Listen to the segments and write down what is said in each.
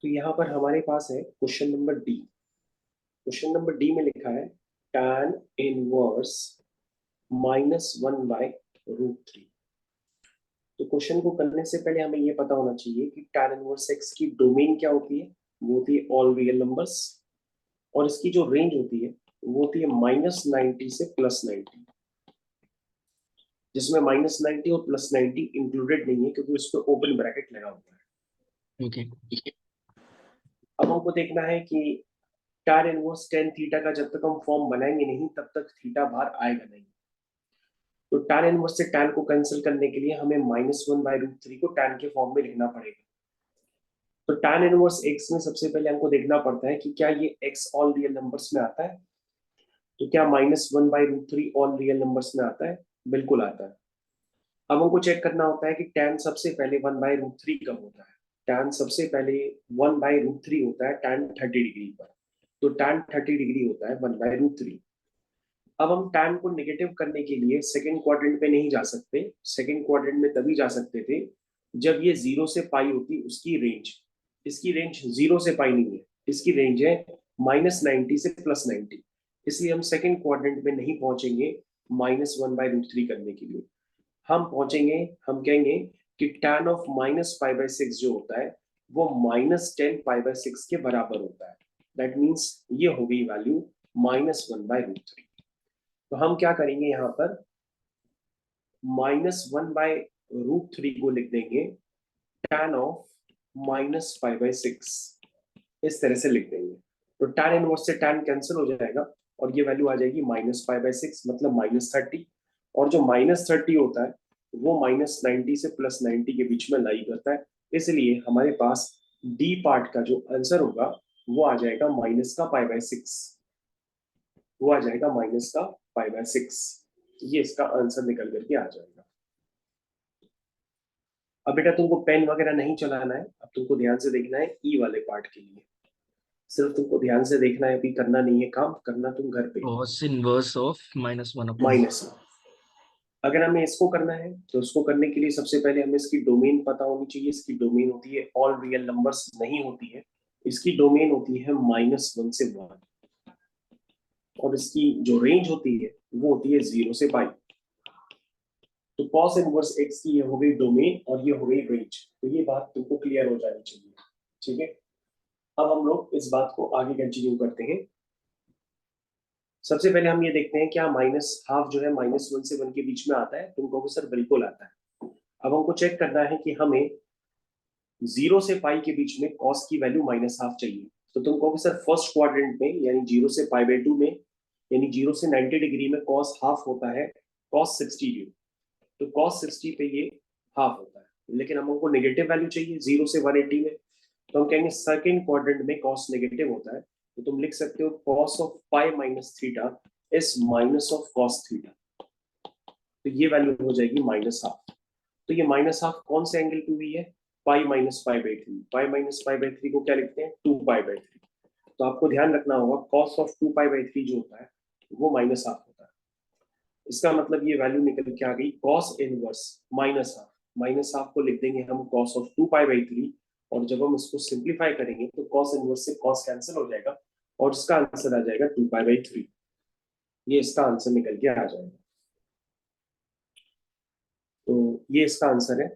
तो यहाँ पर हमारे पास है question number D. Question number D में लिखा है tan इनवर्स -1/√3। तो क्वेश्चन को करने से पहले हमें ये पता होना चाहिए कि tan इनवर्स x की डोमेन क्या होती है। वो होती है ऑल रियल नंबर्स, और इसकी जो रेंज होती है वो होती है -90 से +90, जिसमें -90 और +90 इंक्लूडेड नहीं है क्योंकि उस पर ओपन ब्रैकेट लगा हुआ है। ओके अब हमको देखना है कि tan इनवर्स tan थीटा का जब तक हम फॉर्म बनाएंगे नहीं तब तक थीटा बाहर आएगा नहीं। तो tan इनवर्स से tan को कैंसिल करने के लिए हमें -1/√3 को tan के फॉर्म में लिखना पड़ेगा। तो tan इनवर्स x में सबसे पहले हमको देखना पड़ता है कि क्या ये x ऑल रियल नंबर्स में आता है। तो क्या -1/√3 ऑल रियल नंबर्स में आता है? बिल्कुल आता है। अब हमको चेक करना होता है कि tan सबसे पहले 1/√3 कब होता है। tan सबसे पहले 1/√3 होता है tan 30 डिग्री पर। तो tan 30 डिग्री होता है 1/√3। अब हम tan को नेगेटिव करने के लिए सेकंड क्वाड्रेंट में नहीं जा सकते। सेकंड क्वाड्रेंट में तभी जा सकते थे जब ये 0 से पाई होती उसकी रेंज। इसकी रेंज 0 से पाई नहीं है, इसकी रेंज है -90 से +90। इसलिए हम सेकंड क्वाड्रेंट में नहीं पहुंचेंगे -1/√3 करने के लिए। हम पहुंचेंगे, हम कहेंगे कि tan ऑफ -π/6 जो होता है वो -10π/6 के बराबर होता है। दैट मीन्स ये हो गई वैल्यू -1/√3। तो हम क्या करेंगे, यहाँ पर -1/√3 को लिख देंगे tan ऑफ -π/6, इस तरह से लिख देंगे। तो tan इनवर्स से tan कैंसिल हो जाएगा और ये वैल्यू आ जाएगी -π/6 मतलब -30। और जो -30 होता है वो -90 से +90 के बीच में लाई करता है। इसलिए हमारे पास डी पार्ट का जो आंसर होगा वो आ जाएगा -π/6। वो आ जाएगा -π/6। ये इसका आंसर निकल करके आ जाएगा। अब बेटा तुमको पेन वगैरह नहीं चलाना है, अब तुमको ध्यान से देखना है ई वाले पार्ट के लिए। सिर्फ तुमको ध्यान से देखना है, अभी करना नहीं है काम, करना तुम घर पे। cos inverse of -1/√3। माइनस, अगर हमें इसको करना है तो उसको करने के लिए सबसे पहले हमें इसकी डोमेन पता होनी चाहिए। इसकी डोमेन होती है ऑल रियल नंबर्स नहीं होती है, इसकी डोमेन होती है -1 से 1, और इसकी जो रेंज होती है वो होती है 0 से पाई। तो cos इनवर्स x की ये हो गई डोमेन और ये हो गई रेंज। तो ये बात तुमको क्लियर हो जानी चाहिए, ठीक है। अब हम लोग इस बात को आगे कंटिन्यू करते हैं। सबसे पहले हम ये देखते हैं क्या -½ जो है -1 से 1 के बीच में आता है। तुम कहोगे सर बिल्कुल आता है। अब हमको चेक करना है कि हमें 0 से पाई के बीच में cos की वैल्यू -½ चाहिए। तो तुम कहोगे सर फर्स्ट क्वाड्रेंट में यानी 0 से π/2 में, यानी 0 से 90 डिग्री में cos ½ होता है cos 60 तो cos 60 पे ये हाफ होता है। लेकिन हमको नेगेटिव वैल्यू चाहिए 0 से 180 में, तो हम कहेंगे सेकंड क्वाड्रेंट में cos नेगेटिव होता है। तो तुम लिख सकते हो cos of pi -θ is minus of cos θ। तो ये वैल्यू हो जाएगी -½ तो ये -½ कौन से एंगल पे हुई है? पाई -π/3। पाई -π/3 को क्या लिखते हैं? 2π/3। तो आपको ध्यान रखना होगा cos ऑफ 2π/3 जो होता है वो -½ होता है। इसका मतलब ये वैल्यू निकल के आ गई cos इनवर्स -½ -½ को लिख देंगे हम cos ऑफ 2π/3, और जब हम इसको सिंप्लीफाई करेंगे तो cos इनवर्स से cos कैंसिल हो जाएगा और इसका आंसर आ जाएगा 2π/3। ये इसका आंसर निकल के आ जाएगा। तो ये इसका आंसर है।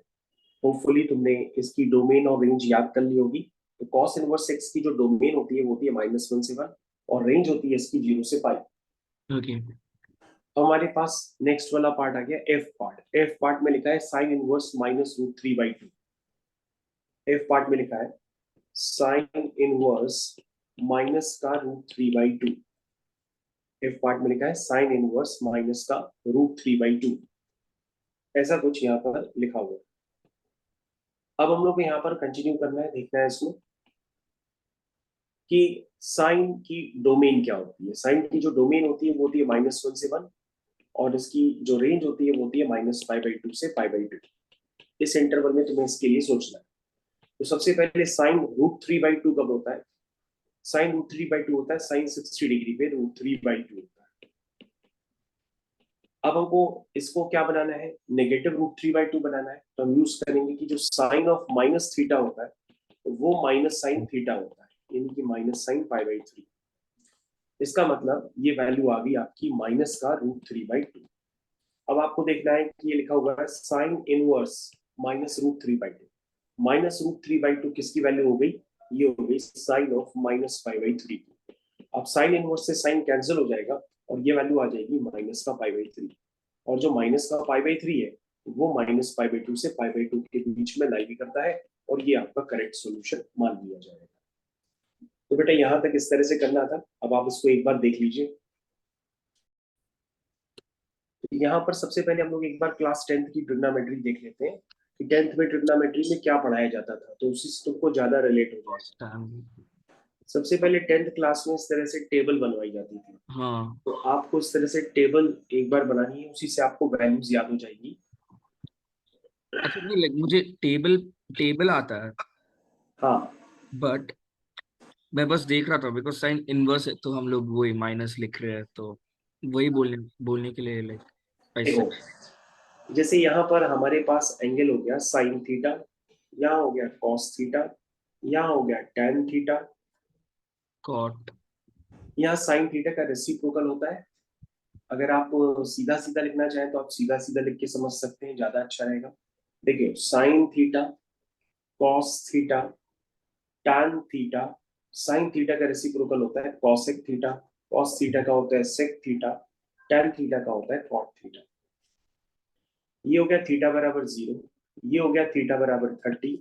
होपफुली तुमने इसकी डोमेन और रेंज याद कर ली होगी। तो cos इनवर्स x की जो डोमेन होती है वो होती है -1 से 1, और रेंज होती है इसकी 0 से पाई। ओके तो हमारे पास नेक्स्ट वाला पार्ट आ गया एफ पार्ट। एफ पार्ट में लिखा है साइन इनवर्स -√3/2। एफ पार्ट में लिखा है साइन इनवर्स माइनस का √3/2। एफ पार्ट में लिखा है साइन इनवर्स माइनस का √3/2, ऐसा कुछ यहाँ पर लिखा हुआ है। अब हम लोग को यहाँ पर कंटिन्यू करना है, देखना है इसमें कि साइन की डोमेन क्या होती है। साइन की जो डोमेन होती है वो होती है -1 से 1, और इसकी जो रेंज होती है वो होती है -π/2 से π/2। इस इंटरवल में तुम्हें इसके लिए सोचना है। तो सबसे पहले साइन √3/2 कब होता है? साइन √3/2 होता है साइन 60 डिग्री पे √3/2 होता है। अब हमको इसको क्या बनाना है? नेगेटिव √3/2 बनाना है। तो हम यूज करेंगे कि जो साइन ऑफ -θ होता है वो वो माइनस साइन थीटा होता है, यानी कि माइनस साइन π/3। इसका मतलब ये वैल्यू आ गई आपकी माइनस का √3/2। अब आपको देखना है कि ये लिखा हुआ है साइन इनवर्स माइनस √3/2। माइनस √3/2 किसकी वैल्यू हो गई? ये हो गई साइन ऑफ माइनस π/3। अब साइन इनवर्स से साइन कैंसिल हो जाएगा और ये वैल्यू आ जाएगी माइनस का π/3। और जो माइनस का π/3 है वो माइनस π/2 से π/2 के बीच में लाई भी करता है, और ये आपका करेक्ट सॉल्यूशन मान लिया जाएगा। तो बेटा यहां तक इस तरह से करना था। अब आप इसको एक बार देख लीजिए। तो यहाँ पर सबसे पहले हम लोग एक बार क्लास 10th की ट्रिग्नोमेट्री देख लेते हैं कि 10th में ट्रिग्नोमेट्री में क्या पढ़ाया जाता था, तो उसी से तुमको ज्यादा रिलेट हो जाएगा। सबसे पहले 10th क्लास में इस तरह से टेबल बनवाई जाती थी। हाँ तो आपको इस तरह से टेबल एक बार बनानी है, उसी से आपको वैल्यूज याद हो जाएगी। अच्छा, नहीं लाइक मुझे टेबल टेबल आता है, हाँ बट मैं बस देख रहा था बिकॉज साइन इनवर्स है तो हम लोग वही माइनस लिख रहे हैं, तो वही बोलने बोलने के लिए लाइक ऐसे। देखो, जैसे यहाँ पर हमारे पास एंगल हो गया साइन थीटा, यहाँ हो गया कॉस थीटा, यहाँ हो गया टैन थीटा। कॉट। यहाँ साइन थीटा का रेसिप्रोकल होता है। अगर आप सीधा सीधा लिखना चाहें तो आप सीधा सीधा लिख के समझ सकते हैं, ज्यादा अच्छा रहेगा। देखिए sine theta, cos theta, tan theta. Sine theta का रेसिप्रोकल होता है कॉसेक थीटा, कॉस थीटा का होता है सेक थीटा, टैन थीटा का होता है कॉट थीटा। ये हो गया थीटा बराबर 0, ये हो गया थीटा बराबर 30,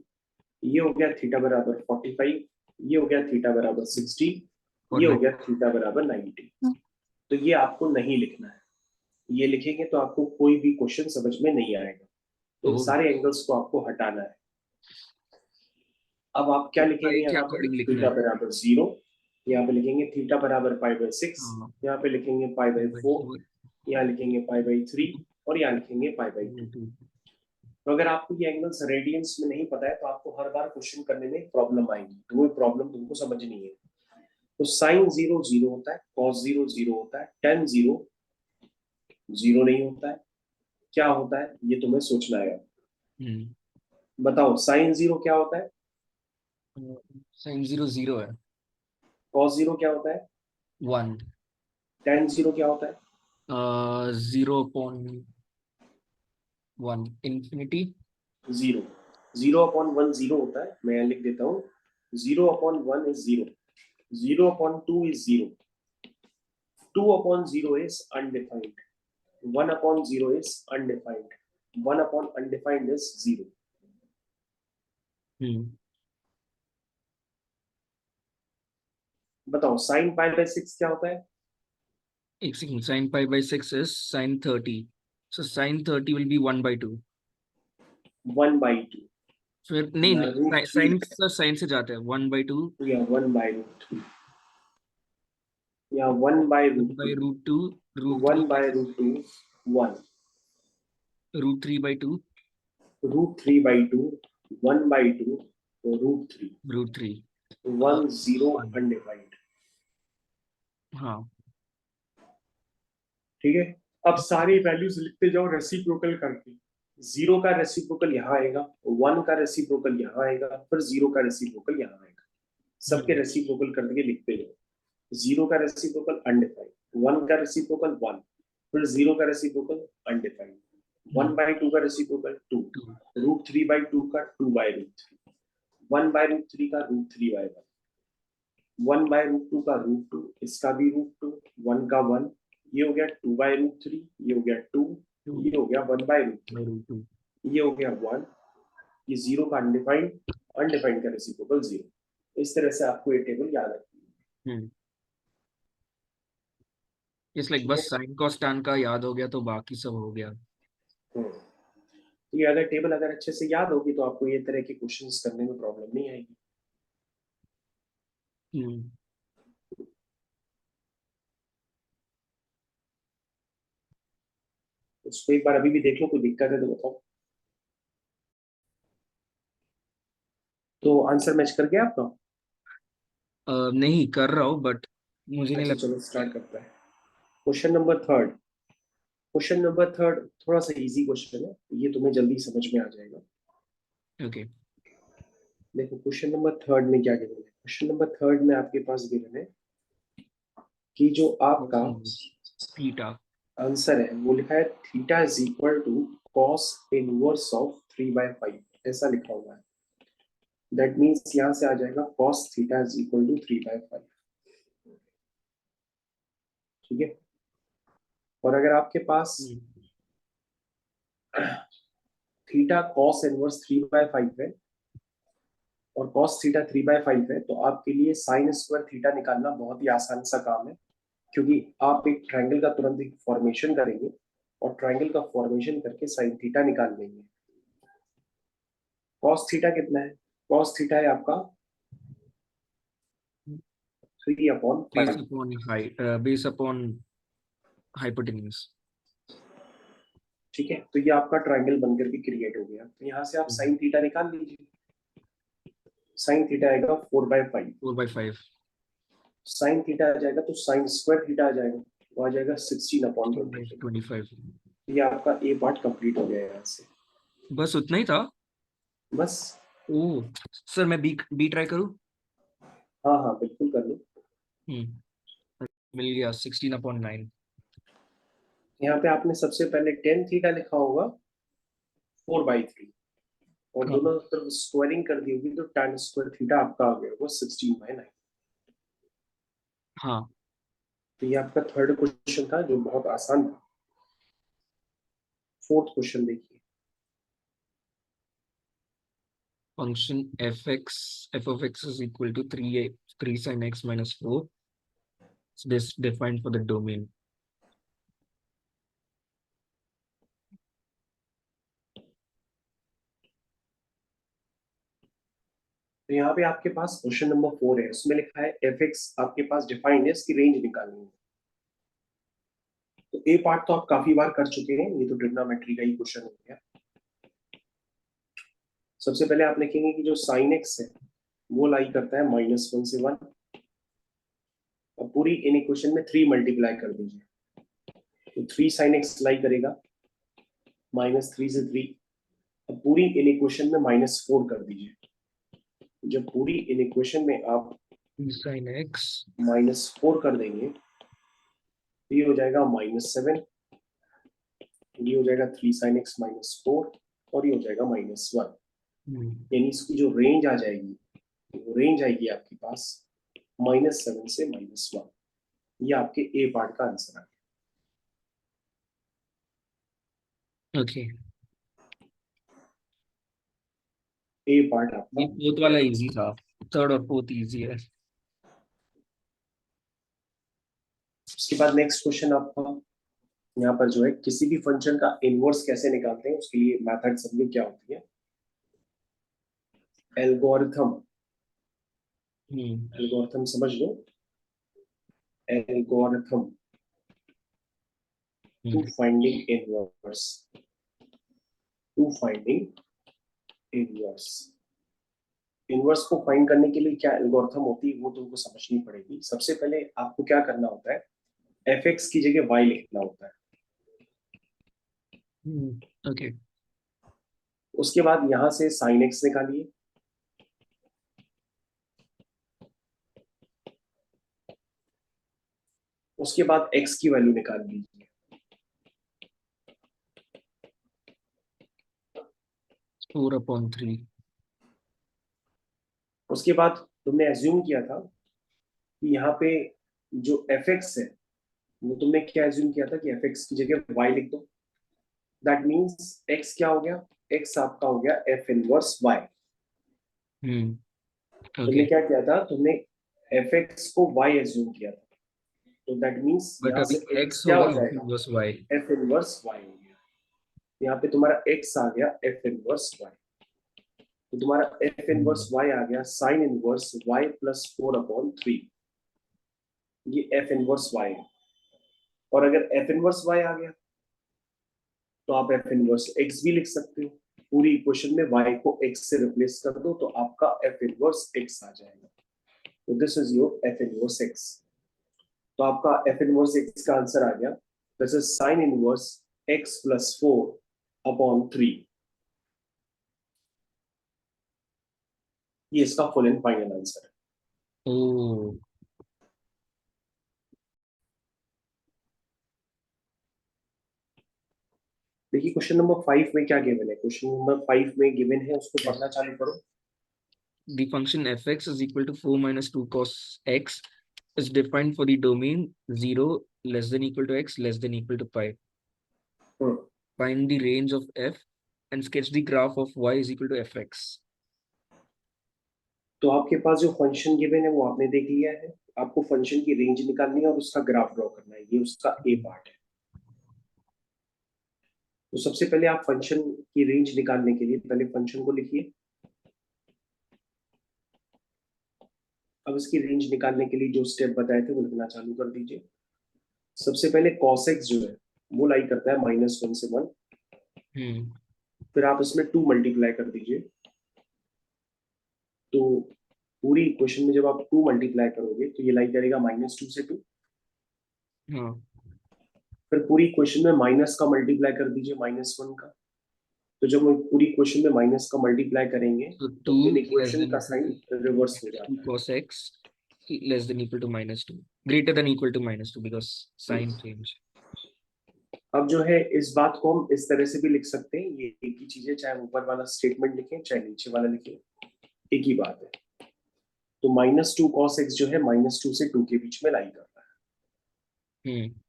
ये हो गया थीटा बराबर 45, ये हो गया थीटा बराबर 60, और ये हो गया थीटा बराबर 90। तो ये आपको नहीं लिखना है, ये लिखेंगे तो आपको कोई भी क्वेश्चन समझ में नहीं आएगा। तो इन सारे एंगल्स को आपको हटाना है। अब आप क्या लिखेंगे के यहाँ पे? अकॉर्डिंग लिखना थीटा है। बराबर 0, यहाँ पे लिखेंगे थीटा बराबर π/6, हाँ यहाँ पे लिखेंगे π/4, यहाँ लिखेंगे π/3 और यहाँ लिखेंगे π/2। तो अगर आपको ये एंगल्स रेडियंस में नहीं पता है तो आपको हर बार क्वेश्चन करने में प्रॉब्लम आएगी, तो वो प्रॉब्लम तुमको समझनी है। तो साइन 0 0 होता है, कॉस 0 0 होता है, टेन 0 0 नहीं होता है। क्या होता है ये तुम्हें सोचना है। बताओ साइन 0 क्या होता है, साइन 0 0 है। कॉस 0 क्या होता है, 1 टेन 0 क्या होता है, 0.1 इंफिनिटी। 0। 0/1 0 होता है, मैं यहाँ लिख देता हूँ। 0/1 is 0, 0/2 is 0, 2/0 is undefined, 1/0 is undefined, 1/undefined is 0। बताओ साइन π/6 क्या होता है? एक second, sign π/6 is sin 30, so sin 30 will be 1/2। 1/2 फिर नहीं या नहीं, √3 साइन साइन से जाते हैं 1/2, या 1/√3 या 1/√2, 1/√2, √3 1/√2, 1, √3/2, √3/2, 1/2, √3, √3। 1 0 undefined। हाँ ठीक है, अब सारी वैल्यूज लिखते जाओ रेसिप्रोकल करके। 0 का रेसिप्रोकल यहाँ आएगा, 1 का रेसिप्रोकल यहाँ आएगा, फिर 0 का रेसिप्रोकल यहाँ आएगा। सबके रेसिप्रोकल करके लिखते जाओ। 0 का रेसिप्रोकल अनडिफाइंड, 1 का रेसिप्रोकल 1, फिर 0 का रेसिप्रोकल अनडिफाइंड, 1/2 का रेसिप्रोकल 2, √3/2 का 2/√3, 1/√3 का √3/1, 1/√2 का √2, इसका भी √2, 1 का 1, ये हो गया 2/√3, ये हो गया 2, ये हो गया 1/√3, ये हो गया 1, ये 0 का अनडिफाइंड, अनडिफाइंड का रेसिप्रोकल 0। इस तरह से आपको ये टेबल याद रखनी है। इस लाइक बस साइन कॉस टैन का याद हो गया तो बाकी सब हो गया। तो ये अगर टेबल अगर अच्छे से याद होगी तो आपको ये तरह के क्वेश्चंस करने में प्रॉब्लम नहीं आएगी। उसको एक बार अभी भी देख लो, कोई दिक्कत है तो बताओ। तो आंसर मैच कर गया आपका? नहीं कर रहा हूँ बट मुझे नहीं अच्छा लगता। चलो स्टार्ट करता है। Question number third, question number third थोड़ा सा इजी क्वेश्चन है, ये तुम्हें जल्दी समझ में आ जाएगा। ओके। देखो क्वेश्चन नंबर थर्ड में क्या गिवन है, क्वेश्चन नंबर थर्ड में आपके पास गिवन है कि जो आपका थीटा आंसर है वो लिखा है theta is equal to cos inverse of 3/5, ऐसा लिखा हुआ है। दैट मीन्स यहां से आ जाएगा cos theta is equal to 3/5, ठीक है। और अगर आपके पास थीटा कॉस इनवर्स 3/5 है और कॉस थीटा 3/5 है, तो आपके लिए साइन स्क्वायर थीटा निकालना बहुत ही आसान सा काम है, क्योंकि आप एक ट्रायंगल का तुरंत एक फॉर्मेशन करेंगे और ट्रायंगल का फॉर्मेशन करके साइन थीटा निकाल लेंगे। कॉस थीटा कितना है, कॉस थीटा है आपका 3/5, बेस अपॉन हाइपोटेन्यूज। ठीक है। तो ये आपका ट्रायंगल बनकर के क्रिएट हो गया, तो यहाँ से आप साइन थीटा निकाल लीजिए। साइन थीटा आएगा 4/5, 4/5 साइन थीटा आ जाएगा तो साइन स्क्वायर थीटा आ जाएगा, वो आ जाएगा 16/25। 25। ये आपका ए पार्ट कंप्लीट हो गया यहाँ से। बस उतना ही था। बस। ओह सर, मैं बी बी ट्राई करूँ? हाँ हाँ बिल्कुल कर लो। मिल गया 16/9। यहाँ पे आपने सबसे पहले टेन थीटा लिखा होगा 4/3, और हाँ दोनों तरफ स्क्वायरिंग कर दी होगी तो tan स्क्वायर थीटा आपका आ गया होगा 16/9। हाँ। तो ये आपका थर्ड क्वेश्चन था जो बहुत आसान था। फोर्थ क्वेश्चन देखिए। Function f of x is equal to 3 sin x minus 4. This defined for the domain. तो यहाँ पे आपके पास क्वेश्चन नंबर 4 है, उसमें लिखा है एफ एक्स आपके पास डिफाइंड है, इसकी रेंज निकालनी है। तो ए पार्ट तो आप काफी बार कर चुके हैं, ये तो ट्रिग्नोमेट्री का ही क्वेश्चन हो गया। सबसे पहले आप लिखेंगे कि जो साइन एक्स है वो लाई करता है -1 से 1, और पूरी इन इक्वेशन में 3 मल्टीप्लाई कर दीजिए, तो 3 sin x लाई करेगा -3 से 3। अब पूरी इन इक्वेशन में -4 कर दीजिए, जब पूरी इन इक्वेशन में आप 3 sin x -4 कर देंगे तो ये हो जाएगा -7, ये हो जाएगा 3 sin x -4, और ये हो जाएगा -1। यानी इसकी जो रेंज आ जाएगी, वो रेंज आएगी आपके पास -7 से -1। ये आपके ए पार्ट का आंसर आ ओके। गया। ए पार्ट आपका। ये फोर्थ वाला इजी था, थर्ड और फोर्थ इजी है। उसके बाद नेक्स्ट क्वेश्चन आपका यहाँ पर जो है, किसी भी फंक्शन का इनवर्स कैसे निकालते हैं, उसके लिए मेथड समझो क्या होती है। एल्गोरिथम, एल्गोरिथम समझ लो, algorithm to finding inverse, to finding inverse. Inverse को फाइंड करने के लिए क्या एल्गोरिथम होती है वो तुमको समझनी पड़ेगी। सबसे पहले आपको क्या करना होता है, एफ एक्स की जगह वाई लिखना होता है। ओके। उसके बाद यहां से साइन एक्स निकालिए, उसके बाद एक्स की वैल्यू निकाल लीजिए, 4/3। उसके बाद तुमने एज्यूम किया था कि यहाँ पे जो एफ एक्स है वो तुमने क्या एज्यूम किया था कि एफ एक्स की जगह वाई लिख दो। दैट मीन्स एक्स क्या हो गया, एक्स आपका हो गया एफ इनवर्स वाई। तुमने ओके। क्या किया था, तुमने एफ एक्स को वाई एज्यूम किया था, तो दैट मीन्स बट यहाँ अभी से एक्स x क्या होगा हो जाएगा, बस y। एफ इनवर्स वाई हो गया। यहाँ पे तुम्हारा एक्स आ गया एफ इनवर्स वाई, तो तुम्हारा एफ इनवर्स वाई आ गया साइन इनवर्स वाई प्लस 4/3। ये एफ इनवर्स वाई है। और अगर एफ इनवर्स वाई आ गया तो आप एफ इनवर्स एक्स भी लिख सकते हो। पूरी इक्वेशन में y को x से रिप्लेस कर दो तो आपका f इनवर्स x आ जाएगा। तो this is your f inverse x। तो आपका f इनवर्स x का आंसर आ गया, this is sine inverse x plus 4/3। ये इसका फुल एंड फाइनल आंसर है। ओ देखिए क्वेश्चन नंबर 5 में क्या गिवन है, क्वेश्चन नंबर 5 में गिवन है, उसको पढ़ना चालू करो। the function fx is equal to 4 minus 2 cos x is defined for the domain 0 less than equal to x less than equal to pi. Hmm, Find the range of f and sketch the graph of y is equal to fx. तो आपके पास जो function given है वो आपने देख लिया है, आपको फंक्शन की रेंज निकालनी है और उसका ग्राफ ड्रॉ करना है, ये उसका ए पार्ट है। तो सबसे पहले आप फंक्शन की रेंज निकालने के लिए पहले फंक्शन को लिखिए। अब इसकी रेंज निकालने के लिए जो स्टेप बताए थे वो लिखना चालू कर दीजिए। सबसे पहले cos x जो है वो लाई करता है -1 से 1, फिर आप इसमें 2 मल्टीप्लाई कर दीजिए। तो पूरी इक्वेशन में जब आप 2 मल्टीप्लाई करोगे तो ये लाई करेगा -2 से 2। हाँ फिर पूरी इक्वेशन में माइनस का मल्टीप्लाई कर दीजिए -1 का। तो जब हम पूरी इक्वेशन में माइनस का मल्टीप्लाई करेंगे so तो 2 फिर less इक्वेशन than का equal साइन to रिवर्स हो -2 जाता है। cos x less than equal to -2 greater than equal to -2 because sign change. अब जो है इस बात को हम इस तरह से भी लिख सकते हैं, ये एक ही चीज है, चाहे ऊपर वाला स्टेटमेंट लिखें चाहे नीचे वाला लिखें, एक ही बात है। तो -2 cos x जो है -2 से 2 के बीच में लाई करता है।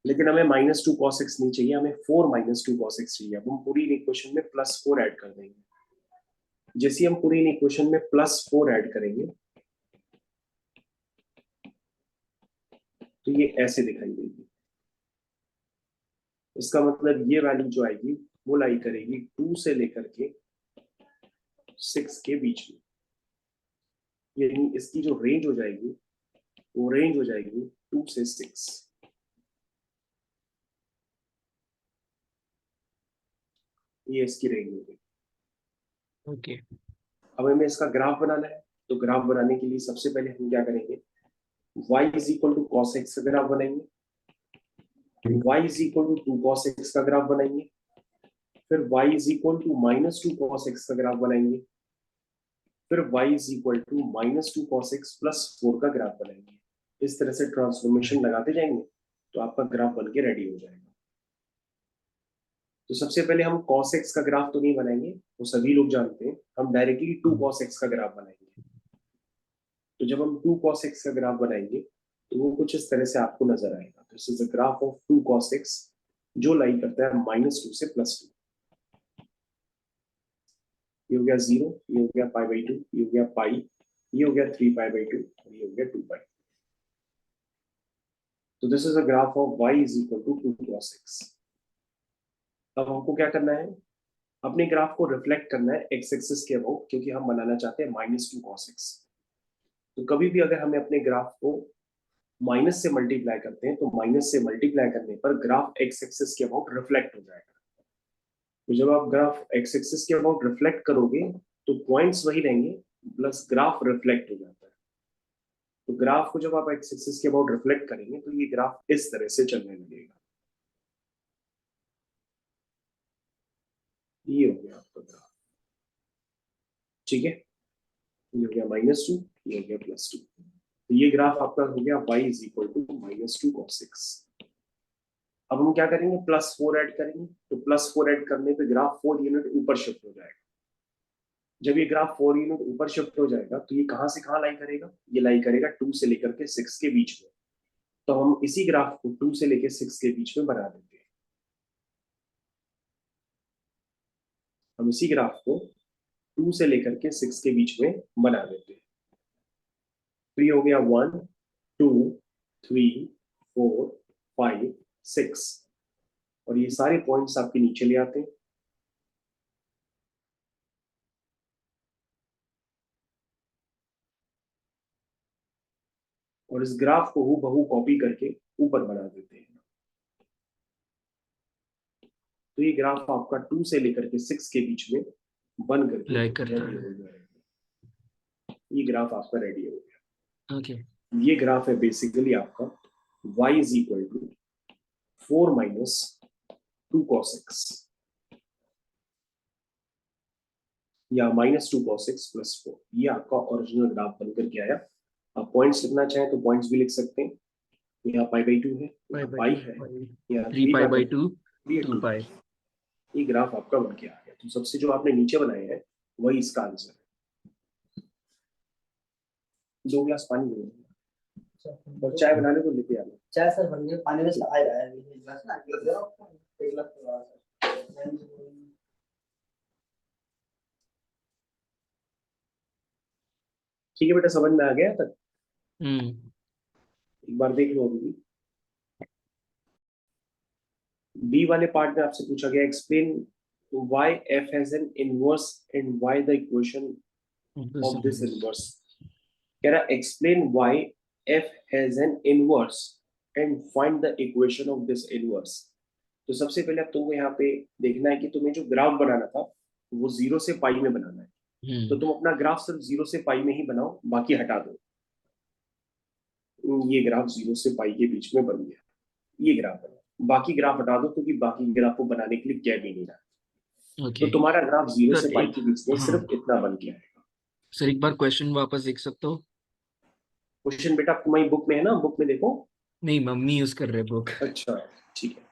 लेकिन हमें -2 cos x नहीं चाहिए, हमें 4 -2 cos x चाहिए। अब हम पूरी इक्वेशन में +4 ऐड कर देंगे। जैसे हम पूरी इक्वेशन में +4 ऐड करेंगे तो ये ऐसे दिखाई देगी। इसका मतलब ये वैल्यू जो आएगी वो लाई करेगी 2 से लेकर के 6 के बीच में, यानी इसकी जो रेंज हो जाएगी वो रेंज हो जाएगी 2 से 6। ये इसकी रेंज होगी। Okay. अब हमें इसका ग्राफ बनाना है, तो ग्राफ बनाने के लिए सबसे पहले हम क्या करेंगे, y is equal to cos x का ग्राफ बनाएंगे, y is equal to 2 cos x का ग्राफ बनाएंगे, फिर y is equal to -2 cos x का ग्राफ बनाएंगे, फिर y is equal to -2 cos x plus 4 का ग्राफ बनाएंगे। इस तरह से ट्रांसफॉर्मेशन लगाते जाएंगे तो आपका ग्राफ बन के रेडी हो जाएगा। तो सबसे पहले हम cos x का ग्राफ तो नहीं बनाएंगे, वो सभी लोग जानते हैं, हम डायरेक्टली 2 cos x का ग्राफ बनाएंगे। तो जब हम 2 cos x का ग्राफ बनाएंगे तो वो कुछ इस तरह से आपको नजर आएगा। This is the graph of 2 cos x जो लाई करता है -2 से +2। ये हो गया 0, ये हो गया π/2, ये हो गया पाई, ये हो गया 3π/2 और ये हो गया 2π। तो this is a graph of y is equal to 2 cos x। अब हमको क्या करना है, अपने ग्राफ को रिफ्लेक्ट करना है x एक्सिस के अबाउट, क्योंकि हम बनाना चाहते हैं -2 cos x। तो कभी भी अगर हमें अपने ग्राफ को माइनस से मल्टीप्लाई करते हैं तो माइनस से मल्टीप्लाई करने पर ग्राफ एक्स एक्सिस के अबाउट रिफ्लेक्ट हो जाएगा। तो जब आप ग्राफ एक्स एक्सिस के अबाउट रिफ्लेक्ट करोगे तो पॉइंट्स वही रहेंगे, प्लस ग्राफ रिफ्लेक्ट हो जाता है। तो ग्राफ को जब आप एक्स एक्सिस के अबाउट रिफ्लेक्ट करेंगे तो ये ग्राफ इस तरह से चलने लगेगा। ये हो गया आपका ग्राफ, ठीक है। ये हो गया -2, ये हो गया +2। तो ये ग्राफ आपका हो गया y is equal to -2 cos x। अब हम क्या करेंगे, +4 ऐड करेंगे। तो +4 ऐड करने पे ग्राफ 4 यूनिट ऊपर शिफ्ट हो जाएगा। जब ये ग्राफ 4 यूनिट ऊपर शिफ्ट हो जाएगा तो ये कहां से कहां लाई करेगा, ये लाई करेगा 2 से लेकर के 6 के बीच में। तो हम इसी ग्राफ को 2 से लेकर 6 के बीच में बना देते हैं। हम इसी ग्राफ को 2 से लेकर के 6 के बीच में बना देते हैं। तो ये हो गया 1 2 3 4 5 6 और ये सारे पॉइंट्स आपके नीचे ले आते हैं। और इस ग्राफ को हूबहू कॉपी करके ऊपर बना देते हैं। तो ये ग्राफ आपका 2 से लेकर के 6 के बीच में बन करके Like करता रेडी है. हो जाएगा। ये ग्राफ आपका रेडी हो गया। Okay. ये ग्राफ है बेसिकली आपका y is equal to 4 - 2 cos x। या -2 cos x + 4, ये आपका ओरिजिनल ग्राफ बनकर के आया। आप पॉइंट्स लिखना चाहें तो पॉइंट्स भी लिख सकते हैं। यहाँ π/2 है, यहाँ पाई है, यहाँ 3 पाई बाई 2 3 2 2 पाई। ये ग्राफ आपका बन के आ गया। तो सबसे जो आपने नीचे बनाए हैं वही इसका आंसर है। 2 गिलास पानी लेना और चाय बनाने को लेके आना। चाय सर बन गया, पानी में से आ रहा है अभी। एक गिलास ना, एक गिलास तो आ सर। ठीक है बेटा, समझ में आ गया तक? हम्म। एक बार देख लो अभी भी। बी वाले पार्ट में आपसे पूछा गया explain why F has an inverse and why the equation of this inverse. कह रहा explain why F has an inverse and find the equation of this inverse. तो सबसे पहले अब तुमको यहाँ पे देखना है कि तुम्हें जो ग्राफ बनाना था वो 0 से पाई में बनाना है। तो तुम अपना ग्राफ सिर्फ 0 से पाई में ही बनाओ, बाकी हटा दो। ये ग्राफ 0 से पाई के बीच में बन गया, ये ग्राफ बना। बाकी ग्राफ हटा दो क्योंकि बाकी ग्राफ को बनाने के लिए क्या भी नहीं रहा। ओके तो तुम्हारा ग्राफ 0 सर से पाई एक, के बीच में हाँ सिर्फ इतना बन गया है। सर एक बार क्वेश्चन वापस देख सकते हो? क्वेश्चन बेटा तुम्हारी बुक में है ना, बुक में देखो। नहीं, मम्मी यूज कर रहे बुक। अच्छा ठीक है।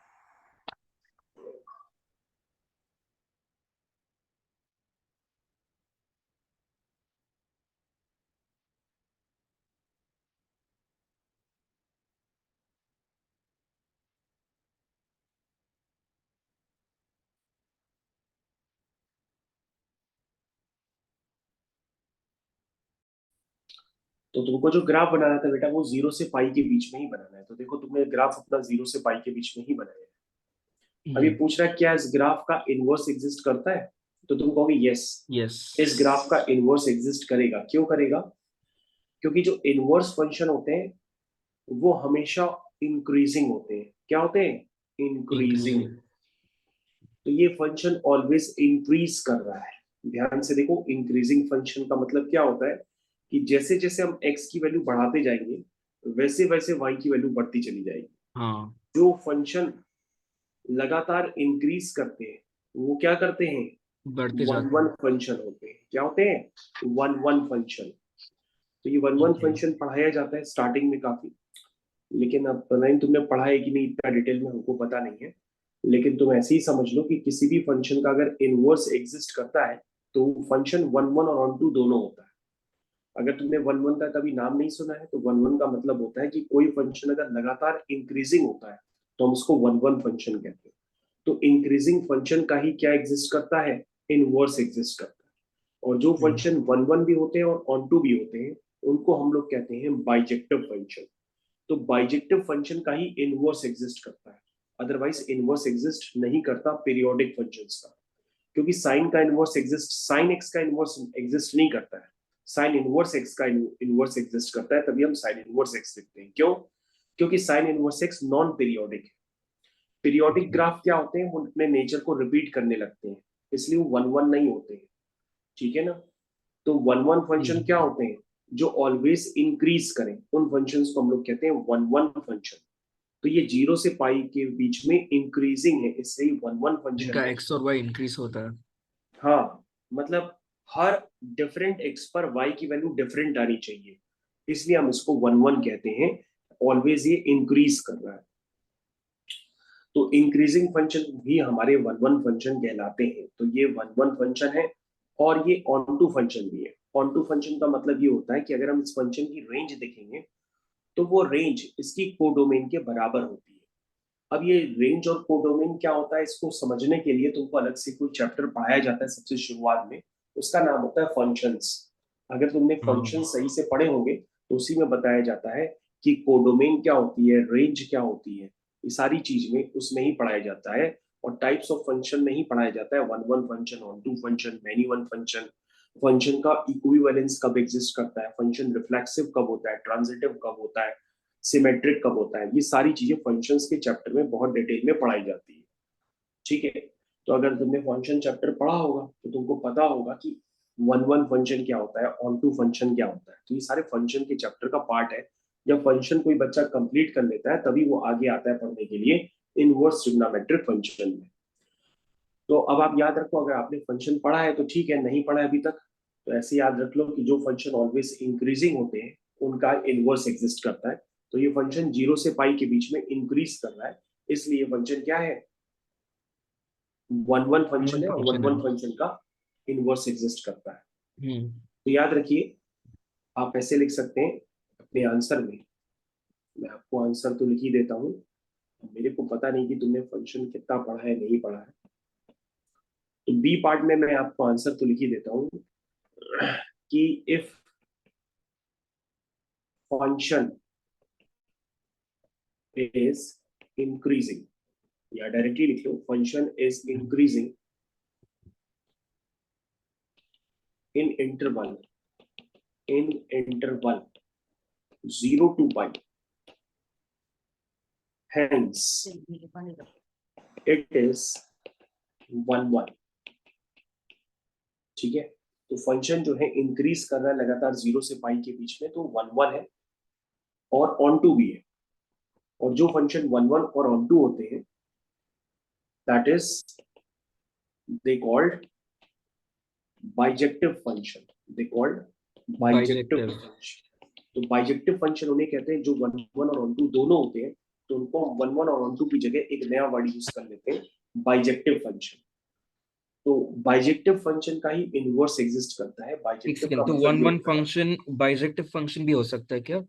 तो तुमको जो ग्राफ बनाना था बेटा वो 0 से पाई के बीच में ही बनाना है। तो देखो तुमने ग्राफ अपना 0 से पाई के बीच में ही बनाया है। अभी पूछ रहा है क्या इस ग्राफ का इनवर्स एग्जिस्ट करता है, तो तुम कहोगे यस, यस। इस ग्राफ का इनवर्स एग्जिस्ट करेगा। क्यों करेगा? क्योंकि जो इनवर्स फंक्शन होते हैं वो हमेशा इंक्रीजिंग होते हैं। क्या होते हैं? इंक्रीजिंग। इंक्रीजिंग। तो ये फंक्शन ऑलवेज इंक्रीज कर रहा है। ध्यान से देखो, इंक्रीजिंग फंक्शन का मतलब क्या होता है कि जैसे जैसे हम x की वैल्यू बढ़ाते जाएंगे वैसे वैसे y की वैल्यू बढ़ती चली जाएगी। हाँ। जो फंक्शन लगातार इंक्रीज करते हैं वो क्या करते हैं? बढ़ते वन जाते वन हैं। फंक्शन होते हैं। क्या होते हैं? One one function. तो ये वन वन ओके। फंक्शन पढ़ाया जाता है स्टार्टिंग में काफी, लेकिन अब पता नहीं तुमने पढ़ा है कि नहीं, इतना डिटेल में हमको पता नहीं है। लेकिन तुम ऐसे ही समझ लो कि किसी भी फंक्शन का अगर इनवर्स एग्जिस्ट करता है तो फंक्शन वन वन और ऑन टू दोनों होता है। अगर तुमने वन वन का कभी नाम नहीं सुना है तो वन वन का मतलब होता है कि कोई फंक्शन अगर लगातार इंक्रीजिंग होता है तो हम उसको वन वन फंक्शन कहते हैं। तो इंक्रीजिंग फंक्शन का ही क्या एग्जिस्ट करता है? इनवर्स एग्जिस्ट करता है। और जो फंक्शन वन वन भी होते हैं और ऑन टू भी होते हैं उनको हम लोग कहते हैं बाइजेक्टिव फंक्शन। तो बाइजेक्टिव फंक्शन का ही इनवर्स एग्जिस्ट करता है, अदरवाइज इनवर्स एग्जिस्ट नहीं करता पीरियोडिक फंक्शंस का। क्योंकि साइन का इनवर्स एग्जिस्ट, साइन एक्स का इनवर्स एग्जिस्ट नहीं करता है, साइन इनवर्स एक्स का इनवर्स एग्जिस्ट करता है। तभी हम साइन इनवर्स एक्स लिखते हैं। क्यों? क्योंकि sine inverse x non periodic है। पीरियोडिक ग्राफ क्या होते हैं? वो अपने नेचर को रिपीट करने लगते हैं, इसलिए वो वन वन नहीं होते हैं। ठीक है ना? तो वन वन फंक्शन क्या होते हैं? जो ऑलवेज इंक्रीज करें, उन फंक्शंस को हम लोग कहते हैं वन वन फंक्शन। तो ये 0 से पाई के बीच में इंक्रीजिंग है, इसलिए वन वन फंक्शन जिनका है। एक्स और वाई इंक्रीज होता है। हाँ, मतलब हर डिफरेंट एक्स पर वाई की वैल्यू डिफरेंट आनी चाहिए, इसलिए हम इसको वन वन कहते हैं। ऑलवेज ये इंक्रीज कर रहा है। तो इंक्रीजिंग फंक्शन भी हमारे वन वन फंक्शन कहलाते हैं। तो ये वन वन फंक्शन है और ये ऑन टू फंक्शन भी है। ऑन टू फंक्शन का मतलब ये होता है कि अगर हम इस फंक्शन की रेंज देखेंगे तो वो रेंज इसकी कोडोमेन के बराबर होती है। अब ये रेंज और कोडोमेन क्या होता है इसको समझने के लिए तुमको अलग से कोई चैप्टर पढ़ाया जाता है सबसे शुरुआत में, उसका नाम होता है फंक्शंस। अगर तुमने फंक्शन हाँ। सही से पढ़े होंगे तो उसी में बताया जाता है कि कोडोमेन क्या होती है, रेंज क्या होती है। ये सारी चीज में उसमें ही पढ़ाया जाता है। और टाइप्स ऑफ फंक्शन में ही पढ़ाया जाता है, one one function, onto function, many one function. Function का इक्विवेलेंस कब एग्जिस्ट करता है, फंक्शन रिफ्लेक्सिव कब होता है, ट्रांजिटिव कब होता है, सिमेट्रिक कब होता है, ये सारी चीजें फंक्शंस के चैप्टर में बहुत डिटेल में पढ़ाई जाती है। ठीक है? तो अगर तुमने फंक्शन चैप्टर पढ़ा होगा तो तुमको पता होगा कि वन वन फंक्शन क्या होता है, ऑन टू फंक्शन क्या होता है। तो ये सारे फंक्शन के चैप्टर का पार्ट है। जब फंक्शन कोई बच्चा कंप्लीट कर लेता है तभी वो आगे आता है पढ़ने के लिए इनवर्स ट्रिग्नोमेट्रिक फंक्शन में। तो अब आप याद रखो, अगर आपने फंक्शन पढ़ा है तो ठीक है, नहीं पढ़ा है अभी तक तो ऐसे याद रख लो कि जो फंक्शन ऑलवेज इंक्रीजिंग होते हैं उनका इनवर्स एग्जिस्ट करता है। तो ये फंक्शन 0 से पाई के बीच में इंक्रीज कर रहा है, इसलिए ये फंक्शन क्या है, 1 1 फंक्शन है, और 1 फंक्शन है। 1 फंक्शन का इनवर्स एग्जिस्ट करता है। हम्म। तो याद रखिए, आप ऐसे लिख सकते हैं अपने आंसर में, मैं आपको आंसर तो लिख ही देता हूँ। मेरे को पता नहीं कि तुमने फंक्शन कितना पढ़ा है नहीं पढ़ा है, तो बी पार्ट में मैं आपको आंसर तो लिख ही देता हूँ कि इफ फंक्शन इज इंक्रीजिंग, या डायरेक्टली लिख लो function is increasing in interval 0 to pi, hence it is 1 1। ठीक है, तो फंक्शन जो है इंक्रीज कर रहा है लगातार 0 से पाई के बीच में, तो 1 1 है और ऑन टू भी है। और जो फंक्शन 1 1 और ऑन टू होते हैं that is they called bijective function, they called bijective bijective. Function. तो बाइजेक्टिव फंक्शन उन्हें कहते हैं जो 1 1 और ऑन टू दोनों होते हैं, तो उनको 1 1 और ऑन टू की जगह एक नया वर्ड यूज कर लेते हैं, बाइजेक्टिव फंक्शन। तो बाइजेक्टिव फंक्शन का ही इनवर्स एग्जिस्ट करता है। एक बाइजेक्टिव सेकंड, का तो मतलब वन ये वन होता है, फंक्शन बाइजेक्टिव फंक्शन भी हो सकता है क्या?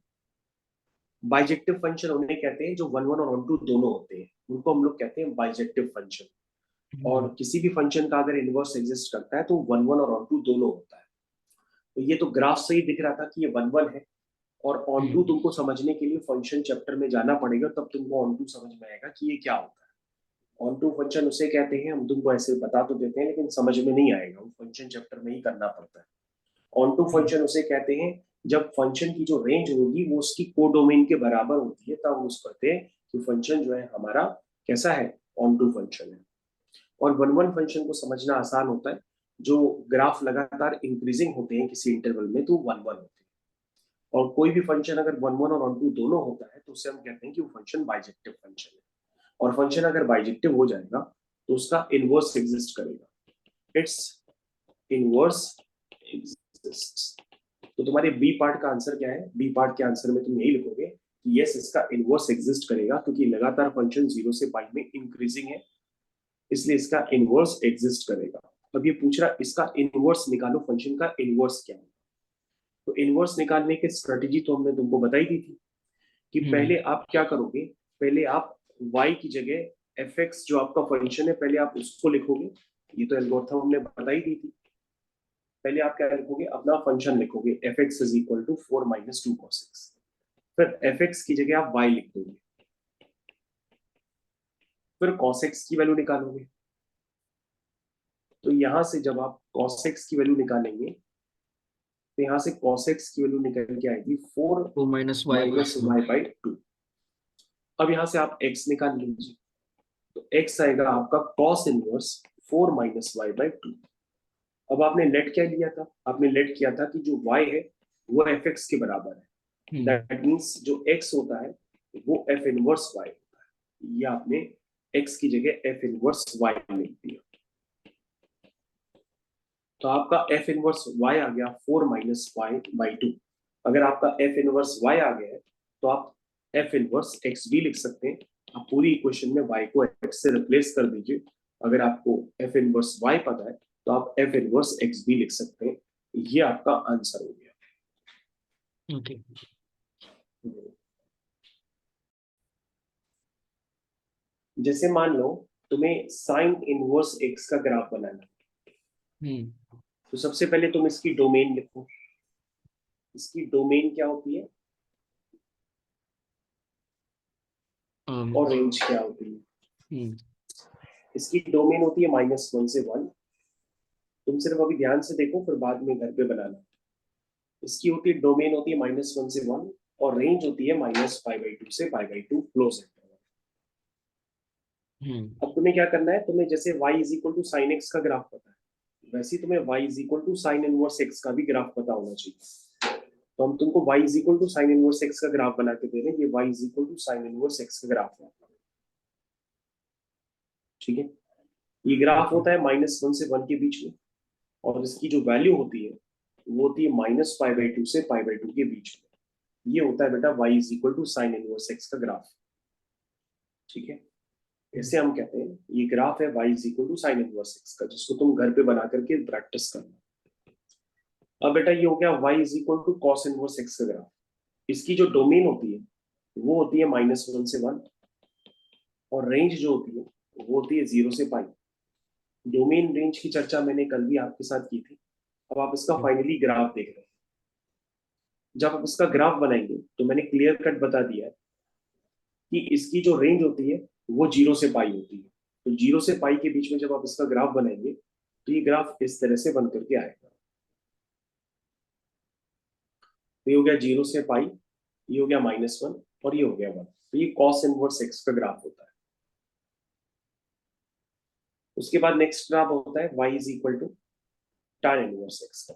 बाइजेक्टिव फंक्शन उन्हें कहते हैं जो 1 1 और ऑन टू दोनों होते हैं, उनको हम लोग कहते हैं बाइजेक्टिव फंक्शन। और किसी भी फंक्शन का अगर इनवर्स एग्जिस्ट करता है तो 1 1 और ऑन टू दोनों होता है। तो ये तो ग्राफ से ही दिख रहा था कि ये 1 1 है, और ऑन टू तुमको समझने के लिए फंक्शन चैप्टर में जाना पड़ेगा, तब तुमको ऑन टू समझ में आएगा कि ये क्या होता है। ऑन टू फंक्शन उसे कहते हैं, हम तुमको ऐसे बता तो देते हैं लेकिन समझ में नहीं आएगा, वो फंक्शन चैप्टर में ही करना पड़ता है। ऑन टू फंक्शन उसे कहते हैं जब फंक्शन की जो रेंज होगी वो उसकी कोडोमेन के बराबर होती है, तब हम उस कहते हैं कि फंक्शन जो है हमारा कैसा है, ऑन टू फंक्शन है। और 1 1 फंक्शन को समझना आसान होता है, जो ग्राफ लगातार इंक्रीजिंग होते हैं किसी इंटरवल में तो 1 1 होते हैं। और कोई भी फंक्शन अगर 1 1 और ऑन टू दोनों होता है तो उसे हम कहते हैं कि वो फंक्शन बाइजेक्टिव फंक्शन है। और फंक्शन अगर बाइजेक्टिव हो जाएगा तो उसका इनवर्स एग्जिस्ट करेगा, इट्स इनवर्स एग्जिस्ट। तो तुम्हारे बी पार्ट का आंसर क्या है, बी पार्ट के आंसर में तुम यही लिखोगे कि यस, इसका इनवर्स एग्जिस्ट करेगा, क्योंकि लगातार फंक्शन 0 से पाई में इंक्रीजिंग है, इसलिए इसका इनवर्स एग्जिस्ट करेगा। अब ये पूछ रहा इसका इनवर्स निकालो, फंक्शन का इनवर्स क्या है। तो इनवर्स निकालने की स्ट्रेटेजी तो हमने तुमको बताई दी थी कि पहले आप क्या करोगे, पहले आप y की जगह fx जो आपका फंक्शन है पहले आप उसको लिखोगे, ये तो एल्गोरिथम हमने बताई दी थी। पहले आप क्या लिखोगे, अपना फंक्शन लिखोगे fx is equal to 4 minus 2 cos x, फिर fx की जगह आप y लिख दोगे, फिर cos x की वैल्यू निकालोगे। तो यहां से जब आप cos x की वैल्यू निकालेंगे तो यहां से cos x की वैल्यू निकल के आएगी 4 4 minus y minus y by 2। अब यहां से आप x निकाल लीजिए, तो x आएगा आपका cos inverse 4 minus y by 2। अब आपने लेट क्या लिया था, आपने लेट किया था कि जो y है वो fx के बराबर है, दैट मींस जो x होता है वो f इनवर्स y होता है। ये आपने x की जगह f इनवर्स y लिख दिया, तो आपका f इनवर्स y आ गया 4 माइनस y बाई 2। अगर आपका f इनवर्स y आ गया है तो आप f इनवर्स x भी लिख सकते हैं। आप पूरी इक्वेशन में y को x से रिप्लेस कर दीजिए। अगर आपको f इनवर्स y पता है तो आप f इनवर्स x भी लिख सकते हैं। ये आपका आंसर हो गया। ओके। जैसे मान लो तुम्हें साइन इनवर्स x का ग्राफ बनाना है, तो सबसे पहले तुम इसकी डोमेन लिखो। इसकी डोमेन क्या होती है और रेंज क्या होती है। इसकी डोमेन होती है -1 से 1। तुम सिर्फ अभी ध्यान से देखो, फिर बाद में घर पे बनाना। इसकी होती है डोमेन होती है -1 से 1, और रेंज होती है -π/2 से π/2 क्लोज इंटरवल। अब तुम्हें क्या करना है, तुम्हें जैसे y is equal to sine x का ग्राफ पता है, वैसे ही तुम्हें y is equal to sine inverse x का भी ग्राफ पता होना चाहिए। तो हम तुमको y is equal to sine inverse x का ग्राफ बना के दे रहे हैं, ये y is equal to sine inverse x का ग्राफ है। ठीक है, ये ग्राफ होता है -1 से 1 के बीच में, और इसकी जो वैल्यू होती है वो होती है -π/2 से π/2 के बीच में। ये होता है बेटा y is equal to sine inverse x का ग्राफ। ठीक है, इसे हम कहते हैं, ये ग्राफ है y is equal to sine inverse x का, जिसको तुम घर पे बना करके प्रैक्टिस करना। अब बेटा ये हो गया y is equal to cos inverse x का ग्राफ। इसकी जो डोमेन होती है वो होती है -1 से 1, और रेंज जो होती है वो होती है 0 से पाई। डोमेन रेंज की चर्चा मैंने कल भी आपके साथ की थी। अब आप इसका फाइनली ग्राफ देख रहे हैं। जब आप इसका ग्राफ बनाएंगे तो मैंने क्लियर कट बता दिया है कि इसकी जो रेंज होती है वो 0 से पाई होती है। तो 0 से पाई के बीच में जब आप इसका ग्राफ बनाएंगे तो ये ग्राफ इस तरह से बन करके आएगा। तो ये हो गया 0 से पाई, ये हो गया -1, और ये हो गया 1। तो ये कॉस इनवर्स x का ग्राफ होता है। उसके बाद नेक्स्ट ग्राफ होता है y is equal to tan inverse x का।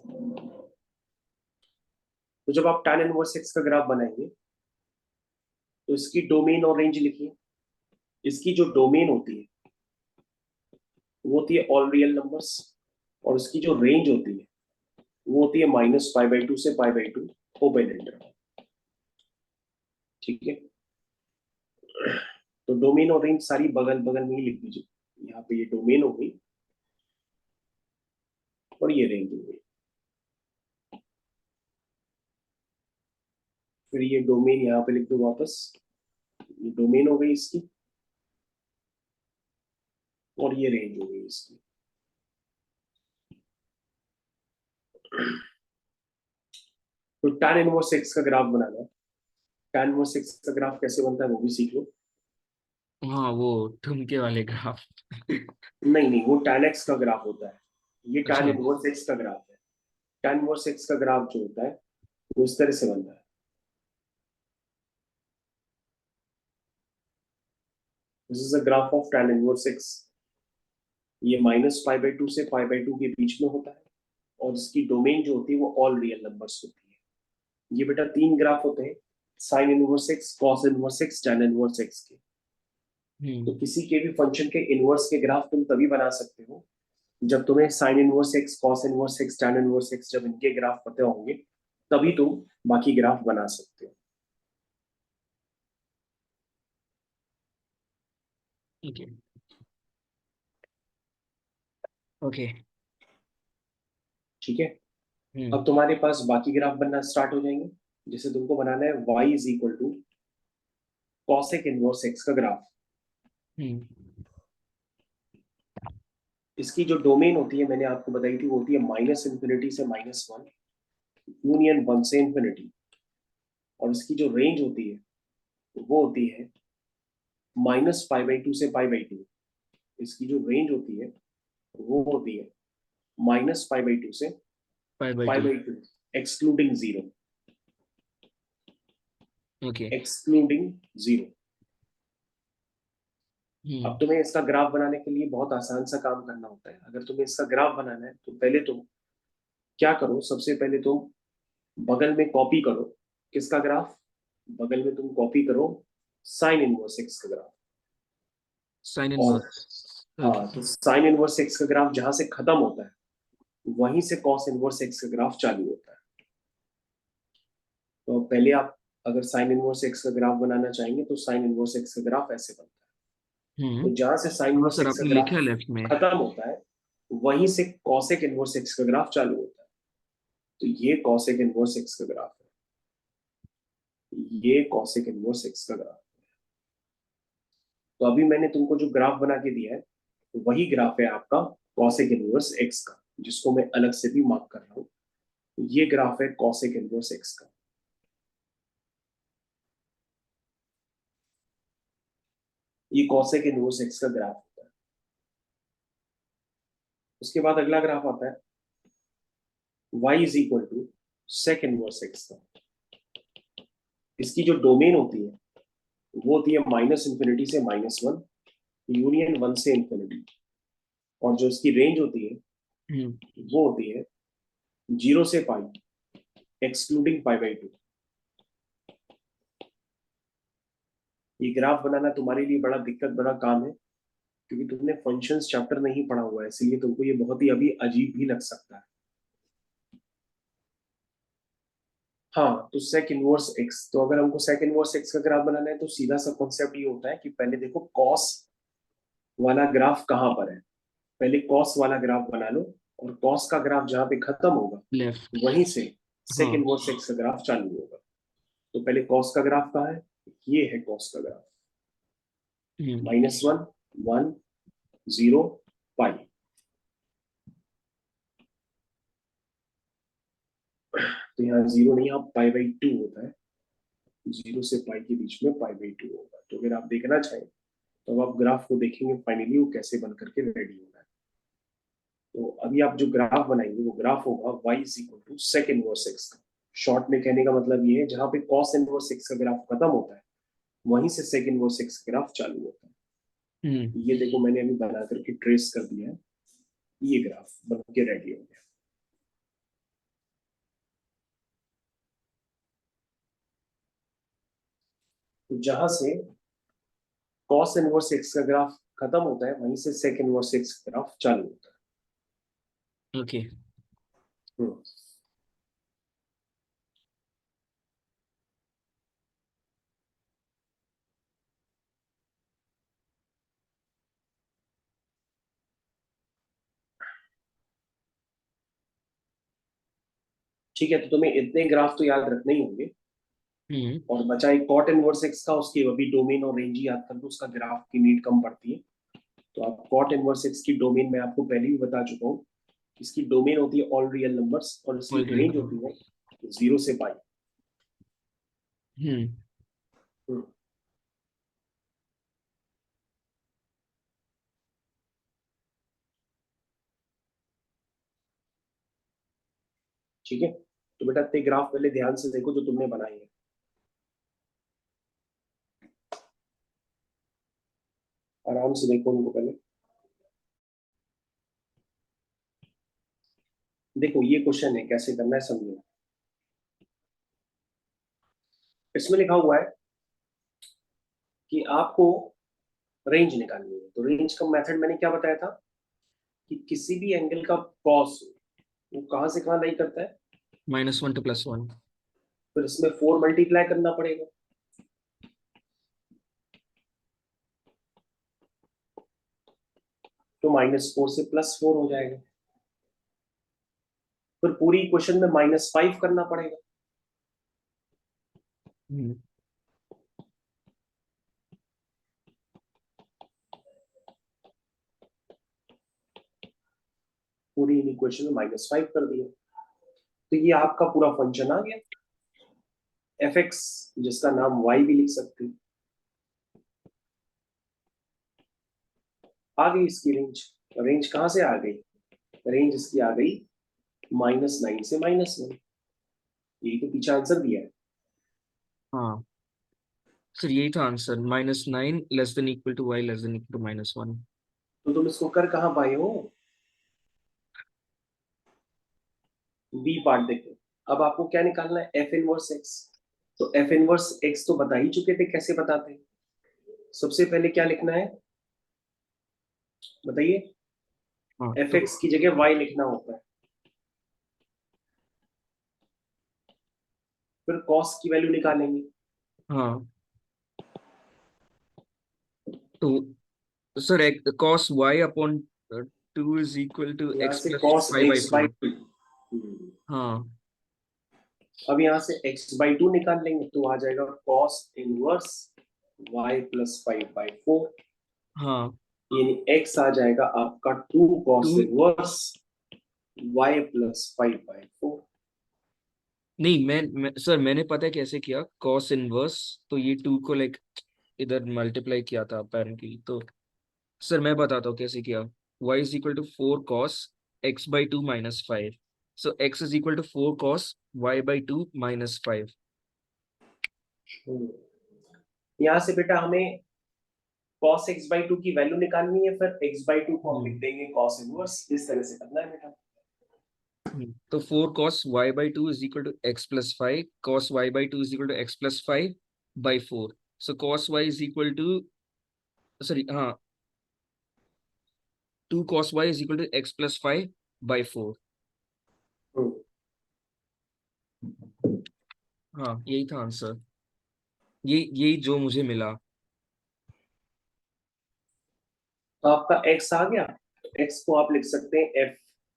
तो जब आप tan इनवर्स x का ग्राफ बनाएंगे तो इसकी डोमेन और रेंज लिखिए। इसकी जो डोमेन होती है वो होती है ऑल रियल नंबर्स, और इसकी जो रेंज होती है वो होती है -π/2 से π/2 ओपन इंटरवल। ठीक है, तो डोमेन और रेंज सारी बगल बगल में ही लिख दीजिए। यहाँ पे ये डोमेन हो गई और ये रेंज हो गई। फिर ये डोमेन यहाँ पे लिख दो वापस, ये डोमेन हो गई इसकी, और ये रेंज हो गई इसकी। तो tan इनवर्स x का ग्राफ बनाना है। tan इनवर्स x का ग्राफ कैसे बनता है वो भी सीख लो। हाँ, वो ठुमके वाले ग्राफ। नहीं नहीं, वो tan x का ग्राफ होता है, ये tan अच्छा। इनवर्स x का ग्राफ है। tan इनवर्स x का ग्राफ जो होता है वो इस तरह से बनता है। This is a graph of tan inverse x। ये -π/2 से π/2 के बीच में होता है, और इसकी डोमेन जो होती है वो ऑल रियल नंबर्स होती है। ये बेटा 3 ग्राफ होते हैं, sign inverse x, cos inverse x, tan inverse x के। तो किसी के भी फंक्शन के इनवर्स के ग्राफ तुम तभी बना सकते हो जब तुम्हें sign inverse x, cos inverse x, tan inverse x जब इनके ग्राफ पता होंगे, तभी तुम बाकी ग्राफ बना सकते हो। ओके। ओके। ठीक है, अब तुम्हारे पास बाकी ग्राफ बनना स्टार्ट हो जाएंगे। जैसे तुमको बनाना है y is equal to cosec inverse x का ग्राफ। इसकी जो डोमेन होती है मैंने आपको बताई थी, वो होती है -∞ से -1, यूनियन 1 से इंफिनिटी, और इसकी जो रेंज होती है वो होती है -π/2 से π/2। इसकी जो रेंज होती है वो होती है -π/2 से π/2। π/2 एक्सक्लूडिंग 0, ओके। एक्सक्लूडिंग 0। अब तुम्हें इसका ग्राफ बनाने के लिए बहुत आसान सा काम करना होता है। अगर तुम्हें इसका ग्राफ बनाना है तो पहले तुम क्या करो, सबसे पहले तुम बगल में कॉपी करो किसका ग्राफ, बगल में तुम कॉपी करो साइन इनवर्स x का ग्राफ। साइन और इनवर्स। ओके। हाँ, तो साइन इनवर्स x का ग्राफ जहां से खत्म होता है वहीं से कॉस इनवर्स x का ग्राफ चालू होता है। तो पहले आप अगर साइन इनवर्स x का ग्राफ बनाना चाहेंगे तो साइन इनवर्स x का ग्राफ ऐसे बनता है। तो जहां से साइन हाँ इनवर्स सर, x का आपने ग्राफ लिखा है लेफ्ट में। खत्म होता है वहीं से कॉसेक इनवर्स x का ग्राफ चालू होता है। तो ये कॉसेक इनवर्स x का ग्राफ है, ये कॉसेक इनवर्स x का ग्राफ। तो अभी मैंने तुमको जो ग्राफ बना के दिया है वही ग्राफ है आपका कॉसेक इनवर्स x का, जिसको मैं अलग से भी मार्क कर रहा हूँ। ये ग्राफ है कॉसेक इनवर्स x का। ये कॉसेक इनवर्स x का ग्राफ होता है। उसके बाद अगला ग्राफ आता है y is equal to sec inverse x का। इसकी जो डोमेन होती है वो होती है -∞ से -1, यूनियन 1 से इंफिनिटी, और जो इसकी रेंज होती है वो होती है 0 से पाई एक्सक्लूडिंग π/2। ये ग्राफ बनाना तुम्हारे लिए बड़ा दिक्कत बड़ा काम है, क्योंकि तुमने फंक्शंस चैप्टर नहीं पढ़ा हुआ है, इसलिए तुमको ये बहुत ही अभी अजीब भी लग सकता है। हाँ, तो सेक इनवर्स एक्स, तो अगर हमको सेक इनवर्स एक्स का ग्राफ बनाना है तो सीधा सा कॉन्सेप्ट ये होता है कि पहले देखो कॉस वाला ग्राफ कहाँ पर है, पहले कॉस वाला ग्राफ बना लो, और कॉस का ग्राफ जहाँ पे खत्म होगा लेफ्ट। वहीं से सेक हाँ। इनवर्स एक्स का ग्राफ चालू होगा। तो पहले कॉस का ग्राफ कहाँ है, ये है कॉस का ग्राफ, -1 1 0 पाई। तो यहाँ 0 नहीं, यहाँ π/2 होता है, 0 से पाई के बीच में π/2 होगा। तो अगर आप देखना चाहें तो अब आप ग्राफ को देखेंगे फाइनली वो कैसे बन करके रेडी होगा। तो अभी आप जो ग्राफ बनाएंगे वो ग्राफ होगा y = सेक इनवर्स एक्स का। शॉर्ट में कहने का मतलब ये है, जहां पे कॉस इनवर्स एक्स का ग्राफ खत्म होता है वहीं से सेक इनवर्स एक्स का ग्राफ चालू होता है। ये देखो मैंने अभी बना करके ट्रेस कर दिया है, ये ग्राफ बन के रेडी हो गया। तो जहां से कॉस इनवर्स एक्स का ग्राफ खत्म होता है वहीं से सेक इनवर्स एक्स का ग्राफ चालू होता है। ओके। हम्म। ठीक है, तो तुम्हें इतने ग्राफ तो याद रखने ही होंगे, और बचा एक कॉट इनवर्स एक्स का, उसकी अभी डोमेन और रेंज ही याद कर दो, उसका ग्राफ की नीड कम पड़ती है। तो आप कॉट इनवर्स एक्स की डोमेन मैं आपको पहले भी बता चुका हूँ, इसकी डोमेन होती है ऑल रियल नंबर्स और इसकी रेंज होती है 0 से पाई। ठीक है, तो बेटा इतने ग्राफ पहले ध्यान से देखो जो तुमने बनाए हैं। आराम से देखो उनको पहले। देखो ये क्वेश्चन है, कैसे करना है समझो। इसमें लिखा हुआ है कि आपको रेंज निकालनी है। तो रेंज का मेथड मैंने क्या बताया था कि किसी भी एंगल का कॉस वो कहां से कहां लाई करता है, -1 to +1। फिर इसमें 4 मल्टीप्लाई करना पड़ेगा। तो -4 से +4 हो जाएगा। फिर पूरी इक्वेशन में -5 करना पड़ेगा। पूरी इक्वेशन में -5 कर दिया। तो ये आपका पूरा फंक्शन आ गया एफ एक्स, जिसका नाम y भी लिख सकते हैं। आ गई इसकी रेंज। रेंज कहां से आ गई, रेंज इसकी आ गई -9 से -1। यही तो पीछे आंसर दिया है। हाँ सर, यही था आंसर, -9 < y < -1। तो तुम इसको कर कहां पाए हो, बी पार्ट देखो। अब आपको क्या निकालना है, एफ इनवर्स एक्स। तो एफ इनवर्स एक्स तो बता ही चुके थे, कैसे बताते हैं। सबसे पहले क्या लिखना है बताइए, हाँ एफ तो एक्स की जगह वाई लिखना होता है। फिर कॉस की वैल्यू निकालेंगे। हाँ तो sir cos y/2 is equal to यहाँ x से plus cos y by x by 2। Two. हाँ अब यहाँ से x/2 निकाल लेंगे तो आ जाएगा cos इनवर्स y + 5/4, हाँ यानी x आ जाएगा आपका 2 cos 2। Inverse y + 5/4। नहीं, सर मैंने पता है कैसे किया, cos इनवर्स, तो ये 2 को लाइक इधर मल्टीप्लाई किया था अपेरेंटली। तो सर मैं बताता हूँ कैसे किया। y is equal to 4 cos x/2 - 5। So x is equal to 4 cos y/2 - 5। यहाँ से बेटा हमें cos x/2 की वैल्यू निकालनी है, फिर x/2 को हम लिख देंगे cos इनवर्स। इस तरह से करना है बेटा। तो 4 cos y/2 is equal to x plus 5, cos y/2 is equal to x plus 5/4। So cos y is equal to, sorry, हाँ 2 cos y is equal to x plus 5 by 4। हाँ यही था आंसर, यही जो मुझे मिला। तो आपका x आ गया, x को आप लिख सकते हैं f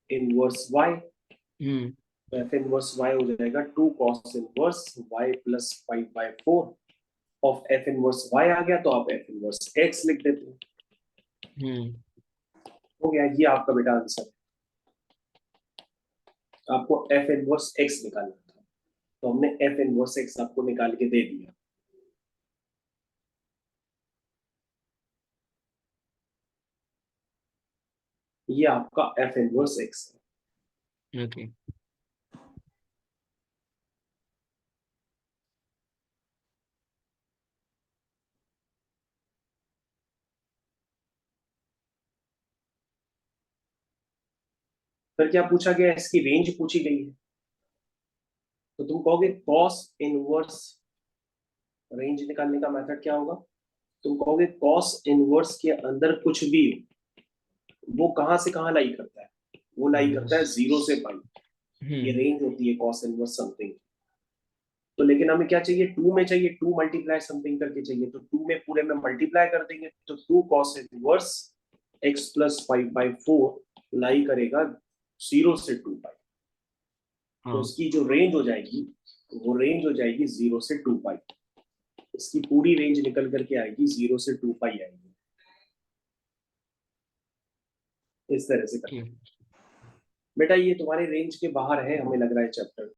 इनवर्स y। हम्म तो f इनवर्स y हो जाएगा 2 cos inverse y plus 5 by 4 of f inverse y आ गया, तो आप f इनवर्स x लिख देते हैं। हो गया, ये आपका बेटा आंसर है। आपको f इनवर्स x निकालना था, तो हमने f इनवर्स x आपको निकाल के दे दिया। ये आपका f इनवर्स x है। ओके। फिर क्या पूछा गया, इसकी रेंज पूछी गई है, तो तुम कहोगे cos इनवर्स, रेंज निकालने का मेथड क्या होगा, तुम कहोगे cos इनवर्स के अंदर कुछ भी वो कहां से कहां लाई करता है, वो लाई करता है 0 से पाई, ये रेंज होती है cos इनवर्स समथिंग। तो लेकिन हमें क्या चाहिए, 2 में चाहिए, 2 मल्टीप्लाई समथिंग करके चाहिए, तो 2 में पूरे में मल्टीप्लाई कर देंगे, तो 2 cos inverse x plus 5 by 4 लाई करेगा 0 से 2 पाई। तो उसकी जो रेंज हो जाएगी, वो रेंज हो जाएगी 0 से 2 पाई। इसकी पूरी रेंज निकल करके आएगी 0 से 2 पाई आएगी। इस तरह से करना बेटा, ये तुम्हारे रेंज के बाहर है हमें लग रहा है चैप्टर।